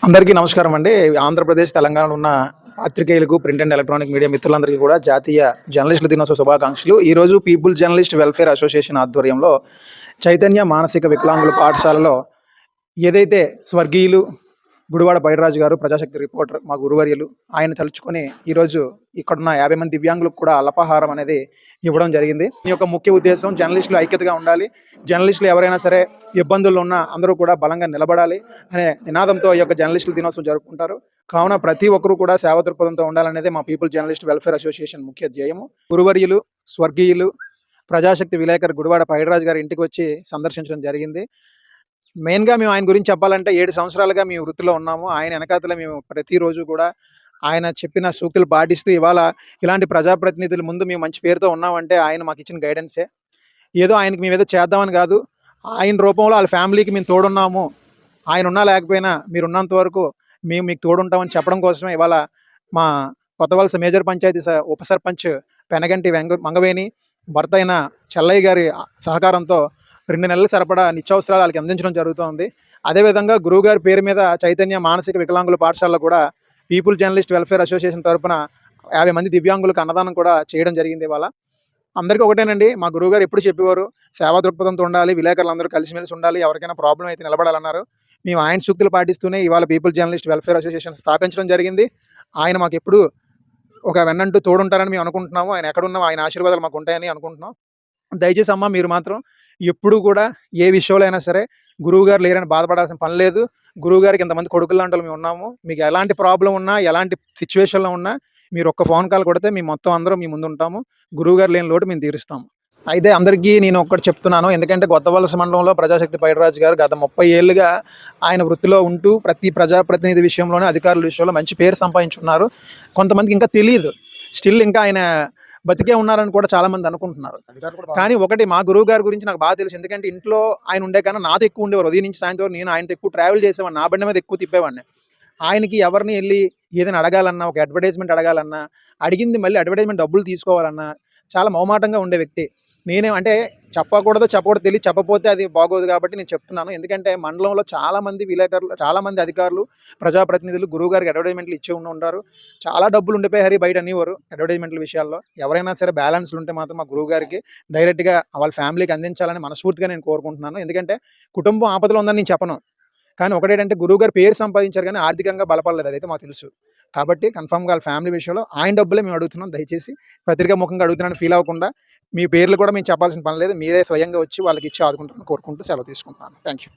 అందరికీ నమస్కారం అండి. ఆంధ్రప్రదేశ్, తెలంగాణలో ఉన్న పాత్రికేయులకు, ప్రింట్ అండ్ ఎలక్ట్రానిక్ మీడియా మిత్రులందరికీ కూడా జాతీయ జర్నలిస్టుల దినోత్సవ శుభాకాంక్షలు. ఈరోజు పీపుల్ జర్నలిస్ట్ వెల్ఫేర్ అసోసియేషన్ ఆధ్వర్యంలో చైతన్య మానసిక వికలాంగుల పాఠశాలలో ఏదైతే స్వర్గీయులు గుడివాడ బైడిరాజు గారు ప్రజాశక్తి రిపోర్టర్ మా గురువర్యులు ఆయన తలుచుకొని ఈరోజు ఇక్కడున్న 50 మంది దివ్యాంగులకు కూడా అల్పాహారం అనేది ఇవ్వడం జరిగింది. ఈ యొక్క ముఖ్య ఉద్దేశం జర్నలిస్టులు ఐక్యతగా ఉండాలి, జర్నలిస్టులు ఎవరైనా సరే ఇబ్బందుల్లో ఉన్న అందరూ కూడా బలంగా నిలబడాలి అనే నినాదంతో ఈ యొక్క జర్నలిస్టుల దినోత్సవం జరుపుకుంటారు. కావున ప్రతి ఒక్కరూ కూడా సేవా దృక్పథంతో ఉండాలనేది మా పీపుల్ జర్నలిస్ట్ వెల్ఫేర్ అసోసియేషన్ ముఖ్య ధ్యేయము. గురువర్యులు స్వర్గీయులు ప్రజాశక్తి విలేకరు గుడివాడ బైడిరాజు గారి ఇంటికి వచ్చి సందర్శించడం జరిగింది. మెయిన్‌గా మేము ఆయన గురించి చెప్పాలంటే 7 సంవత్సరాలుగా మేము వృత్తిలో ఉన్నాము. ఆయన వెనకాతల మేము ప్రతిరోజు కూడా ఆయన చెప్పిన సూక్తులు పాటిస్తూ ఇవాళ ఇలాంటి ప్రజాప్రతినిధుల ముందు మేము మంచి పేరుతో ఉన్నామంటే ఆయన మాకు ఇచ్చిన గైడెన్సే. ఏదో ఆయనకి మేమేదో చేద్దామని కాదు, ఆయన రూపంలో వాళ్ళ ఫ్యామిలీకి మేము తోడున్నాము, ఆయన ఉన్నా లేకపోయినా మీరున్నంత వరకు మేము మీకు తోడుంటామని చెప్పడం కోసమే ఇవాళ మా కొత్తవలస మేజర్ పంచాయతీ ఉప సర్పంచ్ పెనగంటి మంగవేణి భర్త అయిన చెల్లయ్య గారి సహకారంతో 2 నెలల సరిపడా నిత్యావసరాలు వాళ్ళకి అందించడం జరుగుతోంది. అదేవిధంగా గురువుగారి పేరు మీద చైతన్య మానసిక వికలాంగుల పాఠశాలలో కూడా పీపుల్ జర్నలిస్ట్ వెల్ఫేర్ అసోసియేషన్ తరఫున 50 మంది దివ్యాంగులకు అన్నదానం కూడా చేయడం జరిగింది. ఇవాళ అందరికీ ఒకటేనండి, మా గురువుగారు ఎప్పుడు చెప్పేవారు, సేవా దృక్పథంతో ఉండాలి, విలేకరులందరూ కలిసిమెలిసి ఉండాలి, ఎవరికైనా ప్రాబ్లం అయితే నిలబడాలన్నారు. మేము ఆయన సూక్తులు పాటిస్తూనే ఇవాళ పీపుల్ జర్నలిస్ట్ వెల్ఫేర్ అసోసియేషన్ స్థాపించడం జరిగింది. ఆయన మాకు ఎప్పుడు ఒక వెన్నంటూ తోడుంటారని మేము అనుకుంటున్నాము. ఆయన ఎక్కడున్నా ఆయన ఆశీర్వాదాలు మాకు ఉంటాయని అనుకుంటున్నాం. దయచేసి అమ్మ మీరు మాత్రం ఎప్పుడు కూడా ఏ విషయంలో అయినా సరే గురువుగారు లేరని బాధపడాల్సిన పని లేదు. గురువుగారికి ఇంతమంది కొడుకులు లాంటి మేము ఉన్నాము. మీకు ఎలాంటి ప్రాబ్లం ఉన్నా, ఎలాంటి సిచ్యువేషన్లో ఉన్నా మీరు ఒక్క ఫోన్ కాల్ కొడితే మేము మొత్తం అందరం మీ ముందు ఉంటాము. గురువుగారు లేని లోటు మేము తీరుస్తాము. అయితే అందరికీ నేను ఒక్కటి చెప్తున్నాను, ఎందుకంటే కొత్తవలస మండలంలో ప్రజాశక్తి బైడిరాజు గారు గత 30 ఏళ్ళుగా ఆయన వృత్తిలో ఉంటూ ప్రతి ప్రజాప్రతినిధి విషయంలోనే అధికారుల విషయంలో మంచి పేరు సంపాదించుకున్నారు. కొంతమందికి ఇంకా తెలియదు, స్టిల్ ఇంకా ఆయన బతికే ఉన్నారని కూడా చాలా మంది అనుకుంటున్నారు. కానీ ఒకటి మా గురువు గారి గురించి నాకు బాగా తెలుసు, ఎందుకంటే ఇంట్లో ఆయన ఉండే కన్నా నాతో ఎక్కువ ఉండేవారు. ఉదయం నుంచి సాయంత్రం వరకు నేను ఆయనతో ఎక్కువ ట్రావెల్ చేసేవాడిని, నా బండి మీద ఎక్కువ తిప్పేవాడిని. ఆయనకి ఎవరిని వెళ్ళి ఏదైనా అడగాలన్నా, ఒక అడ్వర్టైజ్మెంట్ అడగాలన్నా, అడిగింది మళ్ళీ అడ్వర్టైజ్మెంట్ డబ్బులు తీసుకోవాలన్నా చాలా మొహమాటంగా ఉండే వ్యక్తి. అంటే చెప్పకూడదు తెలియదు, చెప్పకపోతే అది బాగోదు కాబట్టి నేను చెప్తున్నాను. ఎందుకంటే మండలంలో చాలామంది విలేకరులు, చాలామంది అధికారులు, ప్రజాప్రతినిధులు గురువుగారికి అడ్వర్టైజ్మెంట్లు ఇచ్చి ఉంటారు. చాలా డబ్బులు ఉండిపోయి బయట అనేవారు అడ్వర్టైజ్మెంట్ల విషయాల్లో. ఎవరైనా సరే బ్యాలెన్స్లు ఉంటే మాత్రం మా గురువుగారికి డైరెక్ట్గా వాళ్ళ ఫ్యామిలీకి అందించాలని మనస్ఫూర్తిగా నేను కోరుకుంటున్నాను. ఎందుకంటే కుటుంబం ఆపదలో ఉందని నేను చెప్పను, కానీ ఒకటేంటంటే గురువుగారు పేరు సంపాదించారు కానీ ఆర్థికంగా బలపడలేదు, అదైతే మాకు తెలుసు. కాబట్టి కన్ఫామ్గా వాళ్ళ ఫ్యామిలీ విషయంలో ఆయన డబ్బులే మేము అడుగుతున్నాం. దయచేసి పత్రికా ముఖంగా అడుగుతున్నాను ఫీల్ అవ్వకుండా, మీ పేర్లు కూడా మేము చెప్పాల్సిన పని లేదు, మీరే స్వయంగా వచ్చి వాళ్ళకి ఇచ్చి ఆదుకుంటారని కోరుకుంటూ సెలవు తీసుకుంటున్నాను. Thank you.